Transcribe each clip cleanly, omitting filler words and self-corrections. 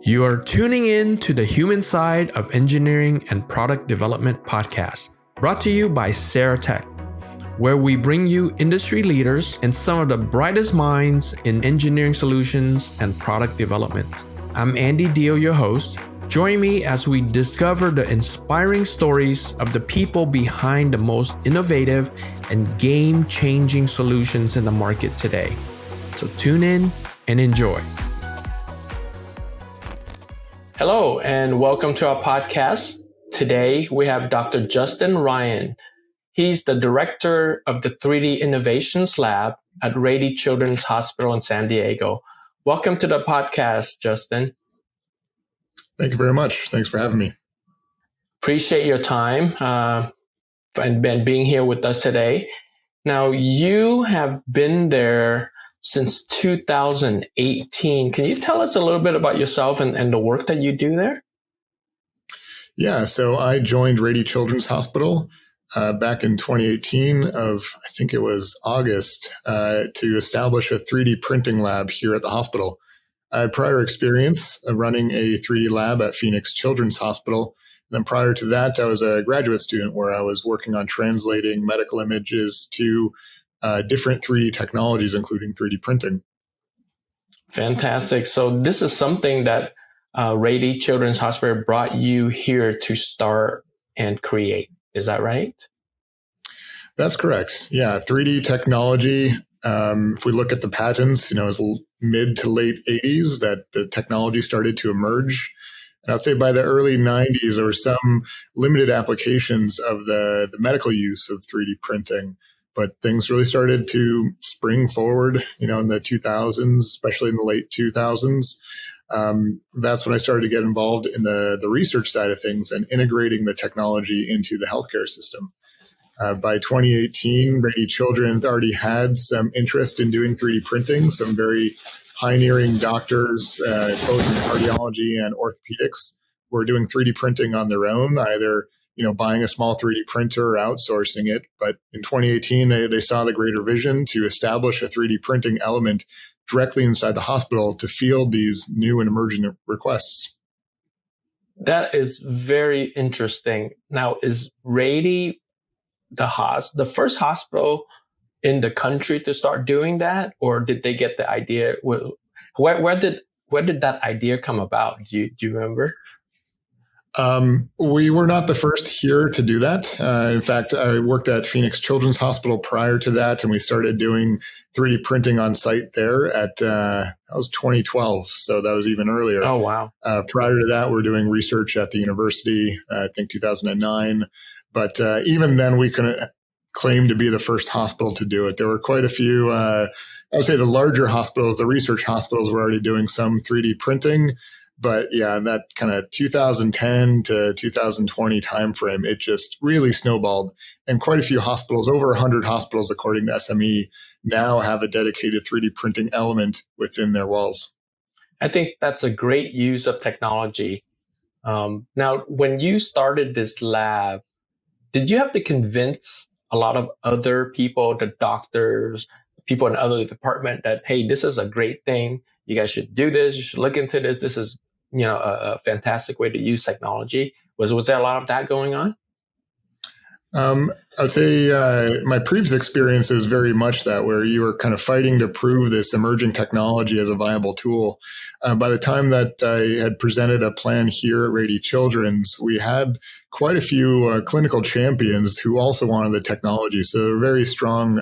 You are tuning in to the Human Side of Engineering and Product Development podcast, brought to you by Saratech, where we bring you industry leaders and some of the brightest minds in engineering solutions and product development. I'm Andy Dio, your host. Join me as we discover the inspiring stories of the people behind the most innovative and game-changing solutions in the market today. So tune in and enjoy. Hello, and welcome to our podcast. Today, we have Dr. Justin Ryan. He's the director of the 3D Innovations Lab at Rady Children's Hospital in San Diego. Welcome to the podcast, Justin. Thank you very much. Thanks for having me. Appreciate your time and being here with us today. Now, you have been there since 2018. Can you tell us a little bit about yourself and the work that you do there? Yeah, so I joined Rady Children's Hospital back in 2018 I think it was August, to establish a 3D printing lab here at the hospital. I had prior experience running a 3D lab at Phoenix Children's Hospital. And then prior to that, I was a graduate student where I was working on translating medical images to different 3D technologies, including 3D printing. Fantastic. So this is something that Rady Children's Hospital brought you here to start and create. Is that right? That's correct. Yeah, 3D technology. If we look at the patents, it was mid to late 80s that the technology started to emerge. And I'd say by the early 90s, there were some limited applications of the medical use of 3D printing. But things really started to spring forward, in the 2000s, especially in the late 2000s. That's when I started to get involved in the research side of things and integrating the technology into the healthcare system. By 2018, Rady Children's already had some interest in doing 3D printing. Some very pioneering doctors, both in cardiology and orthopedics, were doing 3D printing on their own, either buying a small 3D printer or outsourcing it. But in 2018, they saw the greater vision to establish a 3D printing element directly inside the hospital to field these new and emerging requests. That is very interesting. Now, is Rady the first hospital in the country to start doing that, or did they get the idea? Where did that idea come about? Do you remember? We were not the first here to do that. In fact, I worked at Phoenix Children's Hospital prior to that, and we started doing 3D printing on site there that was 2012. So that was even earlier. Oh, wow. Prior to that, we're doing research at the university, I think 2009. But even then, we couldn't claim to be the first hospital to do it. There were quite a few, I would say the larger hospitals, the research hospitals were already doing some 3D printing. But yeah, in that kind of 2010 to 2020 timeframe, it just really snowballed. And quite a few hospitals, over 100 hospitals, according to SME, now have a dedicated 3D printing element within their walls. I think that's a great use of technology. Now, when you started this lab, did you have to convince a lot of other people, the doctors, people in other department that, hey, this is a great thing. You guys should do this. You should look into this. This is, a fantastic way to use technology. Was there a lot of that going on? I'd say my previous experience is very much that, where you were kind of fighting to prove this emerging technology as a viable tool. By the time that I had presented a plan here at Rady Children's, we had quite a few clinical champions who also wanted the technology. So they're very strong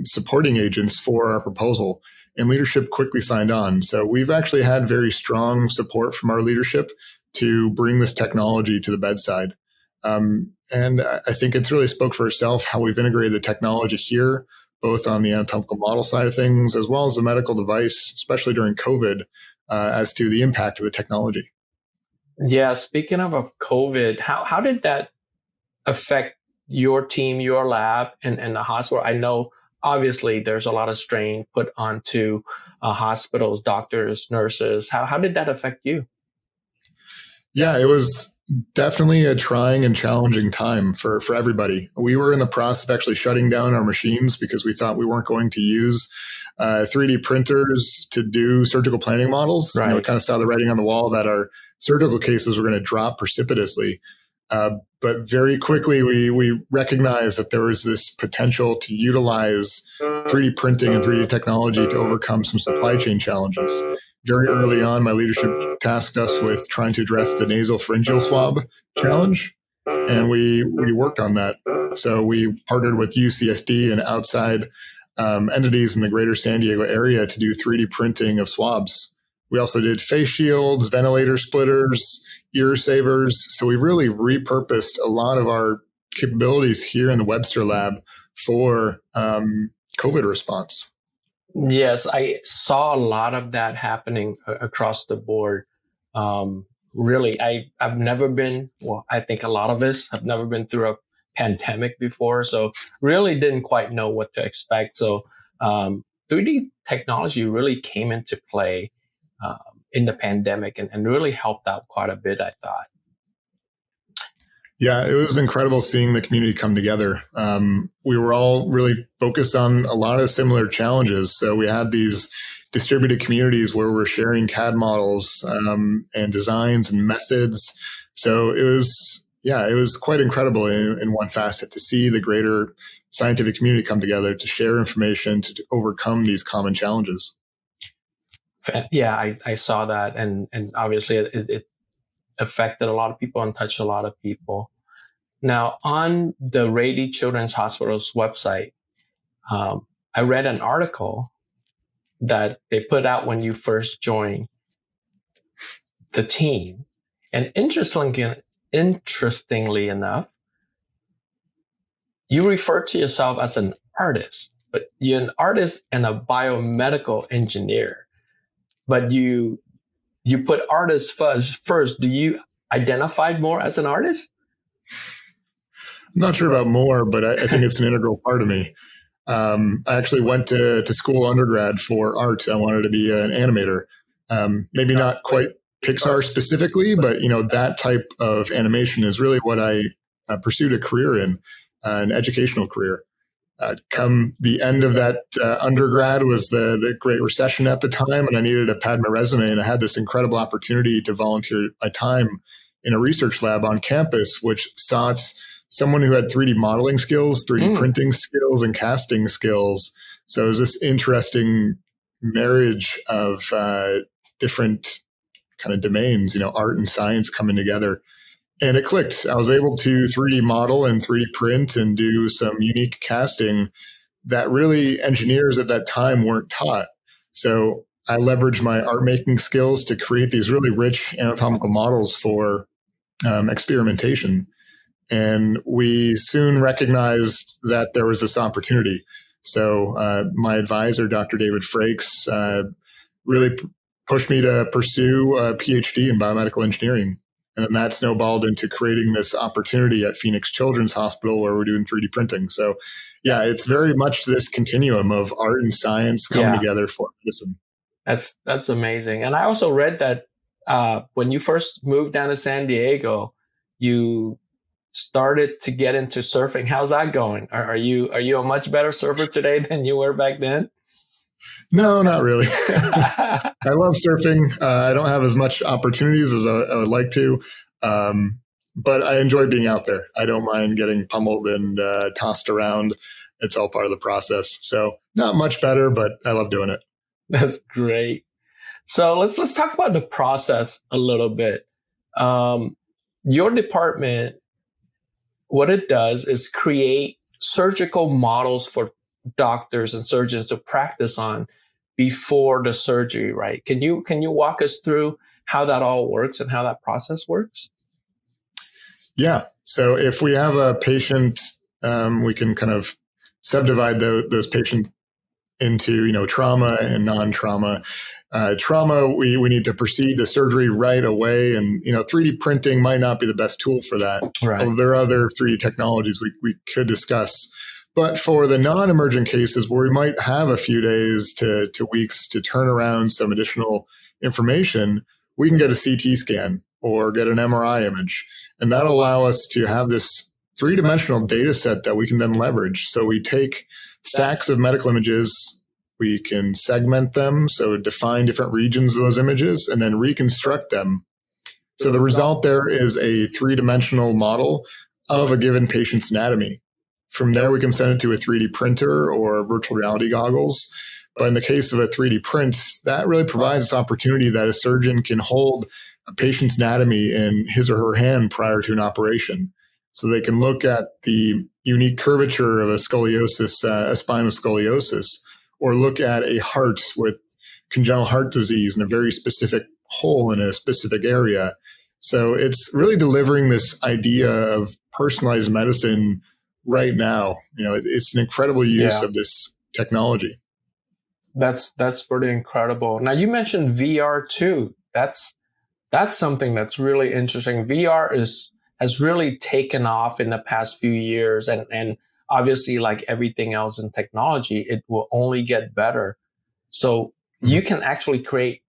supporting agents for our proposal. And leadership quickly signed on. So we've actually had very strong support from our leadership to bring this technology to the bedside. And I think it's really spoke for itself how we've integrated the technology here, both on the anatomical model side of things, as well as the medical device, especially during COVID, as to the impact of the technology. Yeah, speaking of COVID, how did that affect your team, your lab, and the hospital? I know obviously there's a lot of strain put onto hospitals, doctors, nurses. How did that affect you? Yeah, it was definitely a trying and challenging time for everybody. We were in the process of actually shutting down our machines because we thought we weren't going to use 3D printers to do surgical planning models. Right. We kind of saw the writing on the wall that our surgical cases were going to drop precipitously. But very quickly, we recognized that there was this potential to utilize 3D printing and 3D technology to overcome some supply chain challenges. Very early on, my leadership tasked us with trying to address the nasopharyngeal swab challenge, and we worked on that. So we partnered with UCSD and outside entities in the greater San Diego area to do 3D printing of swabs. We also did face shields, ventilator splitters, ear savers. So we really repurposed a lot of our capabilities here in the Webster lab for COVID response. Yes, I saw a lot of that happening across the board. Really, I've never been, well, I think a lot of us have never been through a pandemic before. So really didn't quite know what to expect. So 3D technology really came into play in the pandemic and really helped out quite a bit, I thought. Yeah, it was incredible seeing the community come together. We were all really focused on a lot of similar challenges. So we had these distributed communities where we're sharing CAD models and designs and methods. So it was quite incredible in one facet to see the greater scientific community come together to share information to overcome these common challenges. Yeah, I saw that. And obviously it affected a lot of people and touched a lot of people. Now, on the Rady Children's Hospital's website, I read an article that they put out when you first joined the team. And interestingly enough, you refer to yourself as an artist, but you're an artist and a biomedical engineer. But you put artist first. Do you identify more as an artist? I'm not sure about more, but I think it's an integral part of me. I actually went to school undergrad for art. I wanted to be an animator. Maybe not quite Pixar specifically, but that type of animation is really what I pursued a career in, an educational career. Come the end of that undergrad was the Great Recession at the time, and I needed to pad my resume, and I had this incredible opportunity to volunteer my time in a research lab on campus, which sought someone who had 3D modeling skills, 3D printing skills, and casting skills. So it was this interesting marriage of different kind of domains, art and science coming together. And it clicked. I was able to 3D model and 3D print and do some unique casting that really engineers at that time weren't taught. So I leveraged my art making skills to create these really rich anatomical models for experimentation. And we soon recognized that there was this opportunity. So my advisor, Dr. David Frakes, really pushed me to pursue a PhD in biomedical engineering. And then that snowballed into creating this opportunity at Phoenix Children's Hospital where we're doing 3D printing. So yeah, it's very much this continuum of art and science coming together for medicine. That's amazing. And I also read that when you first moved down to San Diego, you started to get into surfing. How's that going? Are you a much better surfer today than you were back then? No, not really. I love surfing. I don't have as much opportunities as I would like to, but I enjoy being out there. I don't mind getting pummeled and tossed around. It's all part of the process. So not much better, but I love doing it. That's great. So let's talk about the process a little bit. Your department, what it does is create surgical models for doctors and surgeons to practice on before the surgery, right? Can you walk us through how that all works and how that process works? Yeah. So if we have a patient, we can kind of subdivide those patients into, trauma and non-trauma. Trauma, we need to proceed to surgery right away. And, 3D printing might not be the best tool for that. Right. There are other 3D technologies we could discuss. But for the non-emergent cases where we might have a few days to weeks to turn around some additional information, we can get a CT scan. or get an MRI image. And that'll allow us to have this three-dimensional data set that we can then leverage. So we take stacks of medical images, we can segment them, so define different regions of those images, and then reconstruct them. So the result there is a three-dimensional model of a given patient's anatomy. From there, we can send it to a 3D printer or virtual reality goggles. But in the case of a 3D print, that really provides this opportunity that a surgeon can hold a patient's anatomy in his or her hand prior to an operation. So they can look at the unique curvature of a scoliosis, a spinal scoliosis, or look at a heart with congenital heart disease in a very specific hole in a specific area. So it's really delivering this idea of personalized medicine right now. It's an incredible use of this technology. That's pretty incredible. Now you mentioned VR too. That's something that's really interesting. VR has really taken off in the past few years, and obviously, like everything else in technology, it will only get better. So you can actually create.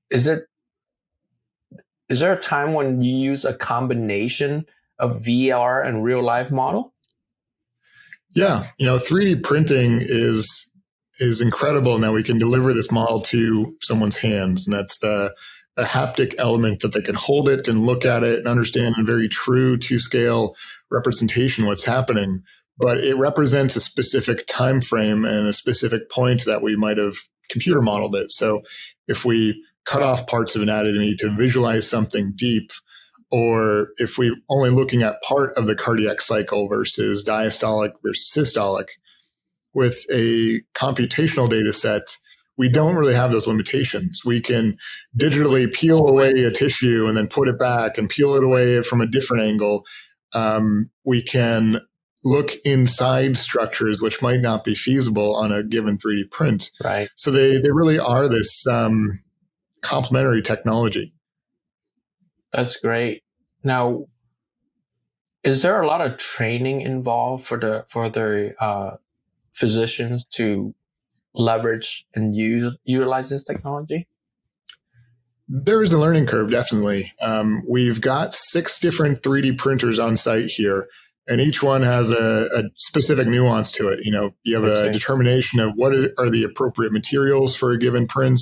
Is there a time when you use a combination of VR and real life model? Yeah, 3D printing is incredible. Now we can deliver this model to someone's hands, and that's a haptic element that they can hold it and look at it and understand in very true to scale representation what's happening. But it represents a specific time frame and a specific point that we might have computer modeled it. So if we cut off parts of anatomy to visualize something deep, or if we're only looking at part of the cardiac cycle versus diastolic versus systolic, with a computational data set, we don't really have those limitations. We can digitally peel away a tissue and then put it back and peel it away from a different angle. We can look inside structures, which might not be feasible on a given 3D print. Right. So they really are this complementary technology. That's great. Now, is there a lot of training involved for the physicians to leverage and utilize this technology? There is a learning curve, definitely. We've got 6 different 3D printers on site here, and each one has a specific nuance to it. You have a determination of what are the appropriate materials for a given print.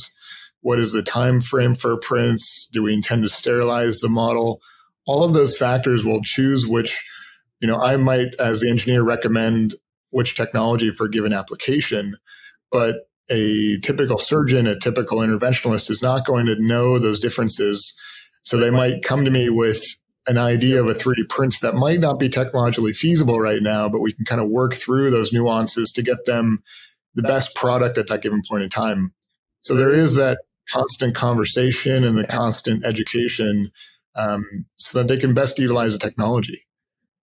What is the time frame for prints? Do we intend to sterilize the model? All of those factors will choose which, I might, as the engineer, recommend which technology for a given application. But a typical surgeon, a typical interventionalist is not going to know those differences. So they might come to me with an idea of a 3D print that might not be technologically feasible right now, but we can kind of work through those nuances to get them the best product at that given point in time. So there is that constant conversation and the constant education so that they can best utilize the technology.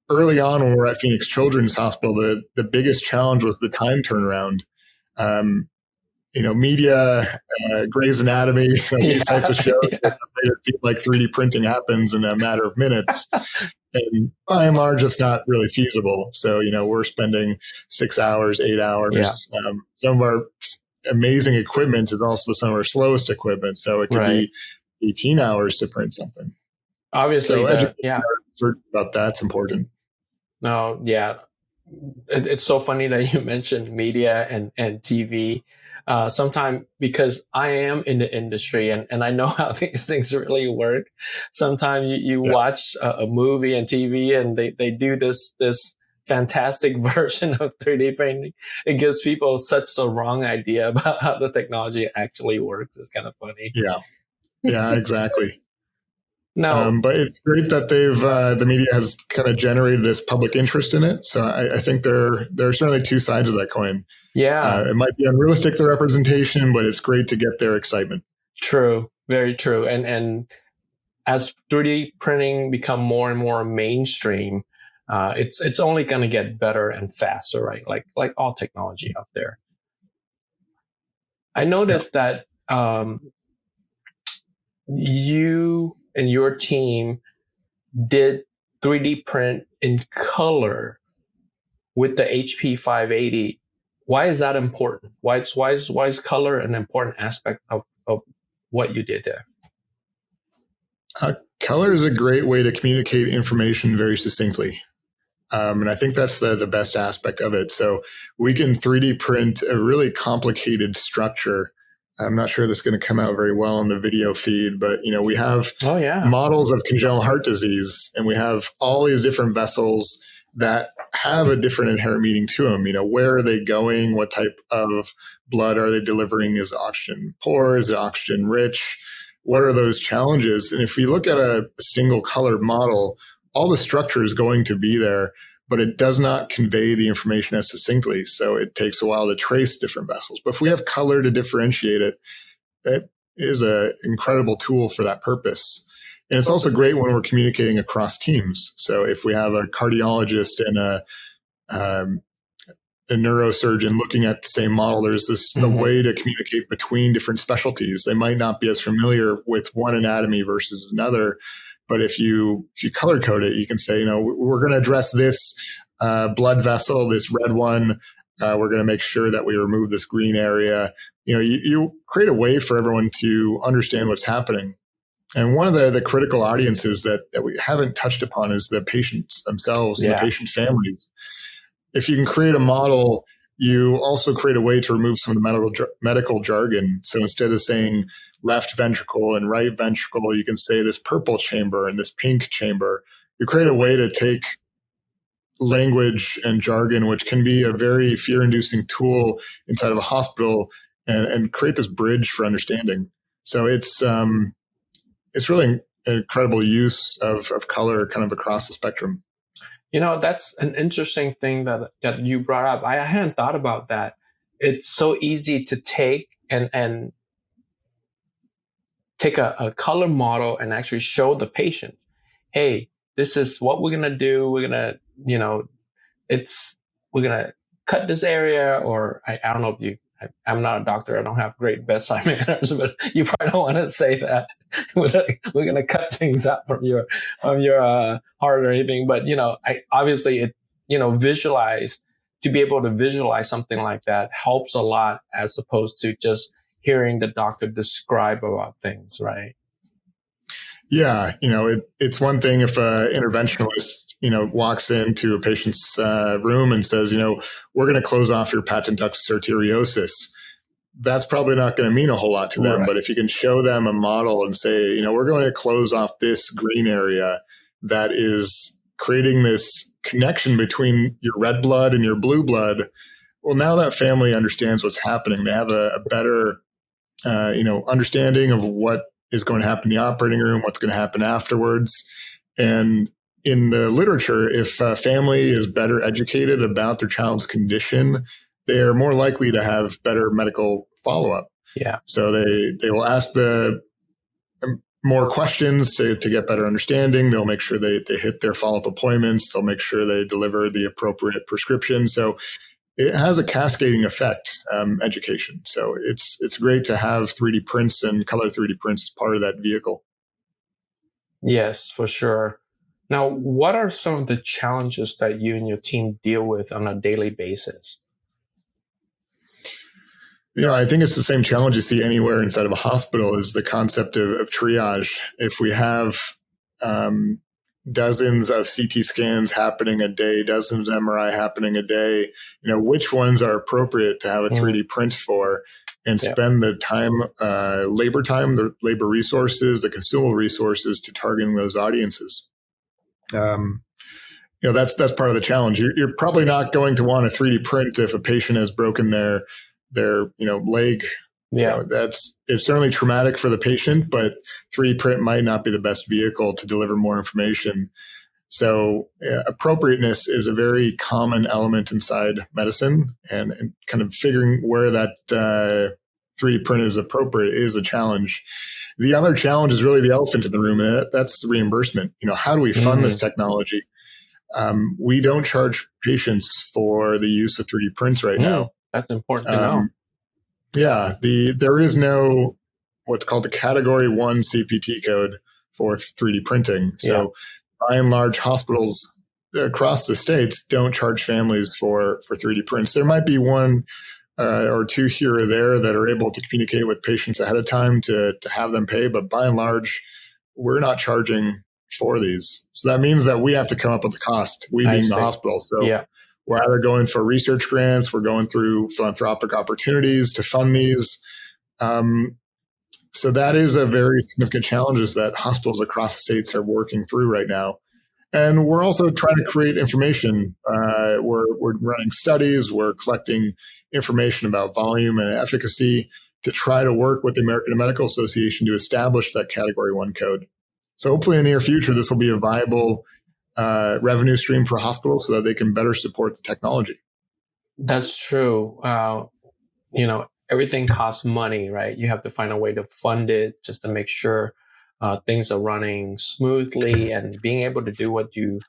Early on, when we were at Phoenix Children's Hospital, the biggest challenge was the time turnaround. Media, Grey's Anatomy, these types of shows, made it seem like 3D printing happens in a matter of minutes. And by and large, it's not really feasible. So, we're spending 6 hours, 8 hours. Yeah. Some of our amazing equipment is also some of our slowest equipment. So it could be 18 hours to print something. Obviously, about that's important. No, yeah. It's so funny that you mentioned media and TV. Sometimes, because I am in the industry and I know how these things really work. Sometimes you watch a movie and TV and they do this fantastic version of 3D printing. It gives people such a wrong idea about how the technology actually works. It's kind of funny. Yeah, exactly. No, but it's great that the media has kind of generated this public interest in it. So I think there are certainly 2 sides of that coin. Yeah, it might be unrealistic, the representation, but it's great to get their excitement. True, very true. And as 3D printing become more and more mainstream, it's only going to get better and faster, right? Like all technology out there. I noticed that you and your team did 3D print in color with the HP 580. Why is that important? Why is color an important aspect of what you did there? Color is a great way to communicate information very succinctly. And I think that's the best aspect of it. So we can 3D print a really complicated structure. I'm not sure this is going to come out very well in the video feed, but we have models of congenital heart disease, and we have all these different vessels that have a different inherent meaning to them. Where are they going? What type of blood are they delivering? Is oxygen poor? Is it oxygen rich? What are those challenges? And if we look at a single colored model, all the structure is going to be there, but it does not convey the information as succinctly. So it takes a while to trace different vessels. But if we have color to differentiate it, that is an incredible tool for that purpose. And it's also great when we're communicating across teams. So if we have a cardiologist and a neurosurgeon looking at the same model, there's this a way to communicate between different specialties. They might not be as familiar with one anatomy versus another, but if you color code it, you can say, we're going to address this blood vessel, this red one. We're going to make sure that we remove this green area. You create a way for everyone to understand what's happening. And one of the critical audiences that we haven't touched upon is the patients themselves and the patient families. If you can create a model, you also create a way to remove some of the medical jargon. So instead of saying left ventricle and right ventricle, you can say this purple chamber and this pink chamber. You create a way to take language and jargon, which can be a very fear-inducing tool inside of a hospital, and create this bridge for understanding. So it's really an incredible use of color kind of across the spectrum. That's an interesting thing that you brought up. I hadn't thought about that. It's so easy to take and take a color model and actually show the patient, hey, this is what we're going to do. We're going to, we're going to cut this area, or I don't know if I'm not a doctor. I don't have great bedside manners, but you probably don't want to say that. We're going to cut things out from your heart or anything. But, obviously to be able to visualize something like that helps a lot, as opposed to just hearing the doctor describe about things, right? Yeah. It's one thing if an interventionalist, walks into a patient's room and says, we're going to close off your patent ductus arteriosus. That's probably not going to mean a whole lot to them. Right. But if you can show them a model and say, we're going to close off this green area that is creating this connection between your red blood and your blue blood, well, now that family understands what's happening. They have a better, understanding of what is going to happen in the operating room, what's going to happen afterwards. And in the literature, if a family is better educated about their child's condition, they are more likely to have better medical follow-up. Yeah. So they will ask the more questions to get better understanding. They'll make sure they hit their follow-up appointments. They'll make sure they deliver the appropriate prescription. So it has a cascading effect, education. So it's great to have 3D prints and color 3D prints as part of that vehicle. Yes, for sure. Now, what are some of the challenges that you and your team deal with on a daily basis? I think it's the same challenge you see anywhere inside of a hospital, is the concept of triage. If we have dozens of CT scans happening a day, dozens of MRI happening a day, which ones are appropriate to have a 3D print for, and spend the time, the labor resources, the consumable resources to targeting those audiences. That's part of the challenge. You're probably not going to want a 3D print if a patient has broken their leg. Yeah. It's certainly traumatic for the patient, but 3D print might not be the best vehicle to deliver more information. So appropriateness is a very common element inside medicine, and kind of figuring where that 3D print is appropriate is a challenge. The other challenge is really the elephant in the room, and that's the reimbursement. How do we fund this technology? We don't charge patients for the use of 3D prints right now. That's important to know. Yeah, there is no what's called the Category 1 CPT code for 3D printing. So by and large, hospitals across the states don't charge families for 3D prints. There might be one or two here or there that are able to communicate with patients ahead of time to have them pay, but by and large, we're not charging for these. So that means that we have to come up with the cost, we I being the see. hospital. So Yeah. we're either going for research grants, we're going through philanthropic opportunities to fund these. So that is a very significant challenge that hospitals across the states are working through right now. And we're also trying to create information. We're running studies, we're collecting information about volume and efficacy to try to work with the American Medical Association to establish that Category 1 code. So hopefully in the near future, this will be a viable revenue stream for hospitals so that they can better support the technology. That's true. Everything costs money, right? You have to find a way to fund it just to make sure things are running smoothly and being able to do what you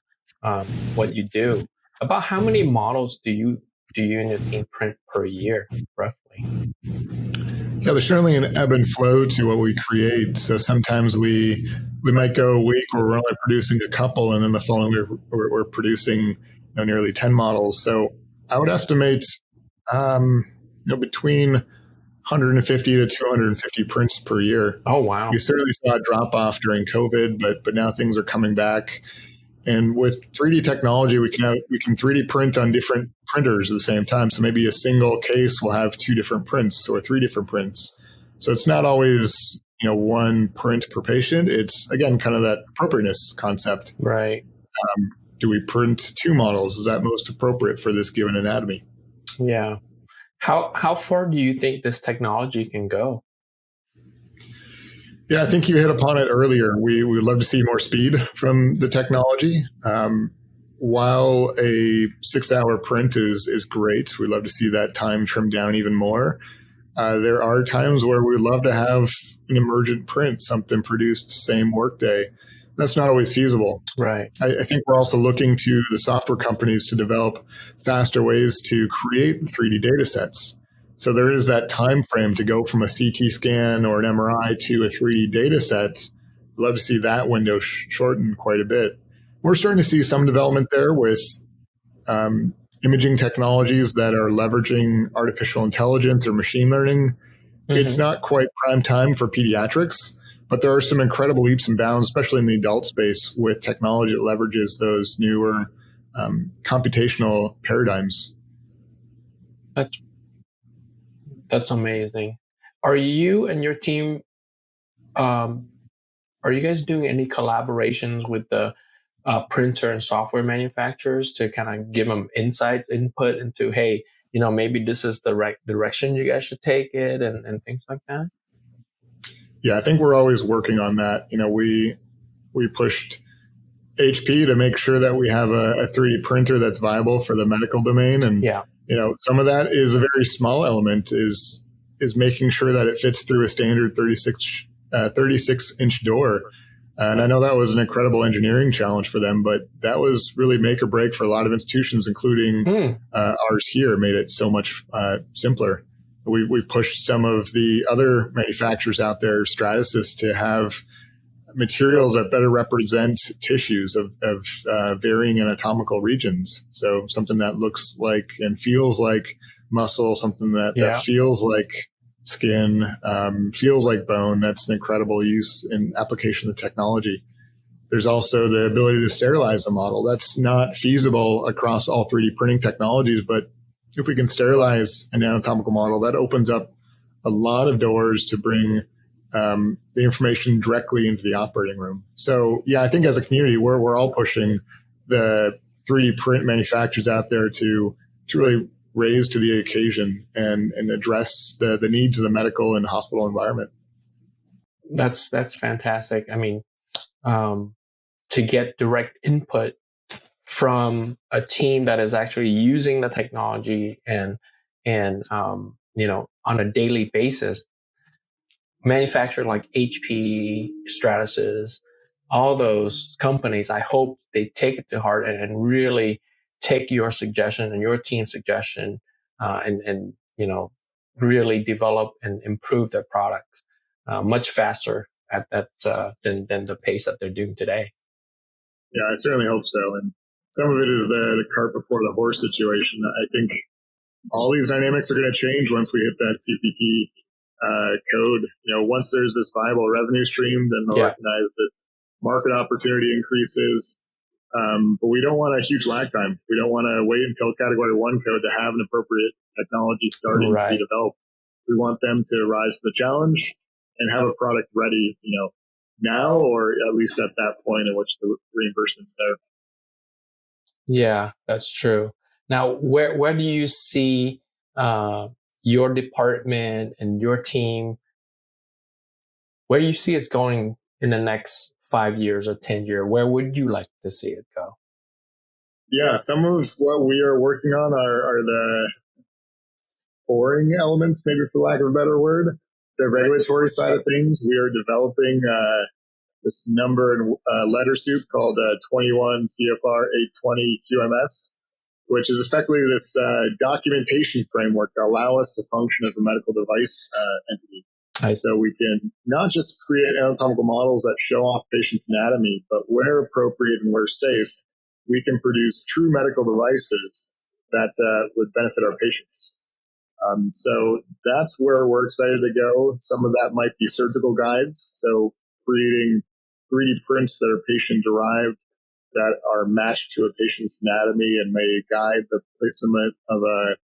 do. About how many models do you and your team print per year, roughly? Yeah, there's certainly an ebb and flow to what we create. So sometimes we might go a week where we're only producing a couple, and then the following week we're producing nearly 10 models. So I would estimate between 150 to 250 prints per year. Oh, wow. We certainly saw a drop off during COVID, but now things are coming back. And with 3D technology, we can 3D print on different printers at the same time. So maybe a single case will have 2 different prints or 3 different prints. So it's not always one print per patient. It's again kind of that appropriateness concept. Right. Do we print 2 models? Is that most appropriate for this given anatomy? Yeah. How far do you think this technology can go? Yeah, I think you hit upon it earlier. We would love to see more speed from the technology. While a 6-hour print is great, we'd love to see that time trimmed down even more. There are times where we'd love to have an emergent print, something produced same workday. That's not always feasible. Right. I think we're also looking to the software companies to develop faster ways to create 3D data sets. So there is that time frame to go from a CT scan or an MRI to a 3D data set. I'd love to see that window shortened quite a bit. We're starting to see some development there with imaging technologies that are leveraging artificial intelligence or machine learning. Mm-hmm. It's not quite prime time for pediatrics, but there are some incredible leaps and bounds, especially in the adult space, with technology that leverages those newer computational paradigms. That's amazing. Are you and your team, are you guys doing any collaborations with the printer and software manufacturers to kind of give them insights, input into, hey, maybe this is the right direction you guys should take it and things like that? Yeah, I think we're always working on that. We pushed HP to make sure that we have a 3D printer that's viable for the medical domain. And, some of that is a very small element is making sure that it fits through a standard 36-inch door. And I know that was an incredible engineering challenge for them, but that was really make or break for a lot of institutions, including ours here, made it so much simpler. We've pushed some of the other manufacturers out there, Stratasys, to have materials that better represent tissues of varying anatomical regions. So something that looks like and feels like muscle, something that feels like skin, feels like bone. That's an incredible use and application of technology. There's also the ability to sterilize a model. That's not feasible across all 3D printing technologies, but if we can sterilize an anatomical model, that opens up a lot of doors to bring the information directly into the operating room. So, I think as a community, we're all pushing the 3D print manufacturers out there to really raise to the occasion and address the needs of the medical and hospital environment. That's fantastic. I mean, to get direct input from a team that is actually using the technology and on a daily basis, manufacturer like HP, Stratasys, all those companies, I hope they take it to heart and really take your suggestion and your team's suggestion and really develop and improve their products much faster at that than the pace that they're doing today. Yeah, I certainly hope so. And some of it is the cart before the horse situation. I think all these dynamics are going to change once we hit that CPT code. Once there's this viable revenue stream, then they'll recognize that market opportunity increases. But we don't want a huge lag time. We don't want to wait until category 1 code to have an appropriate technology starting to be developed. We want them to rise to the challenge and have a product ready, now, or at least at that point in which the reimbursement's there. Yeah, that's true. Now, where do you see your department and your team? Where do you see it going in the next 5 years or 10 years? Where would you like to see it go? Yeah, some of what we are working on are the boring elements, maybe for lack of a better word. The regulatory side of things, we are developing this number and letter soup called 21 CFR 820 QMS, which is effectively this documentation framework to allow us to function as a medical device entity. So we can not just create anatomical models that show off patients' anatomy, but where appropriate and where safe, we can produce true medical devices that would benefit our patients. So that's where we're excited to go. Some of that might be surgical guides. So creating 3D prints that are patient derived that are matched to a patient's anatomy and may guide the placement of a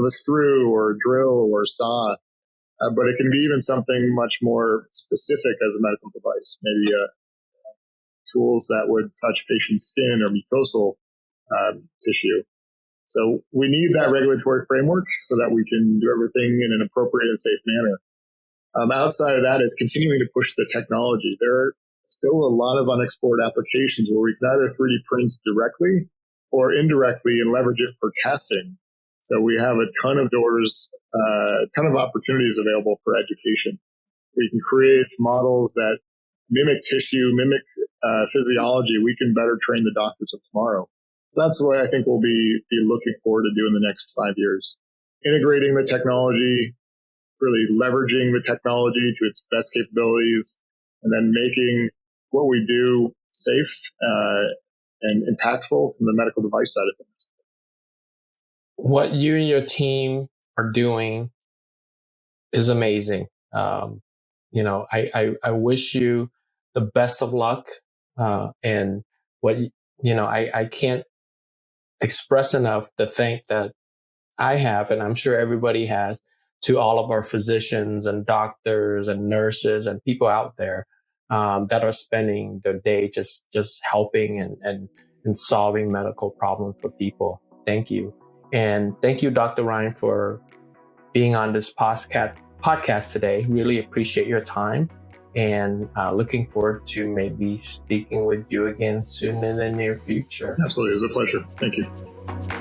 screw or a drill or a saw. But it can be even something much more specific as a medical device, maybe tools that would touch patient's skin or mucosal tissue. So we need that regulatory framework so that we can do everything in an appropriate and safe manner. Outside of that is continuing to push the technology. There are still a lot of unexplored applications where we can either 3D print directly or indirectly and leverage it for casting. So we have a ton of doors, ton of opportunities available for education. We can create models that mimic tissue, mimic physiology. We can better train the doctors of tomorrow. That's what I think we'll be looking forward to do in the next 5 years. Integrating the technology, really leveraging the technology to its best capabilities, and then making what we do safe and impactful from the medical device side of things. What you and your team are doing is amazing. I wish you the best of luck. And I can't express enough the thank that I have, and I'm sure everybody has, to all of our physicians and doctors and nurses and people out there that are spending their day just helping and solving medical problems for people. Thank you. And thank you, Dr. Ryan, for being on this podcast today. Really appreciate your time, and looking forward to maybe speaking with you again soon in the near future. Absolutely. It was a pleasure. Thank you.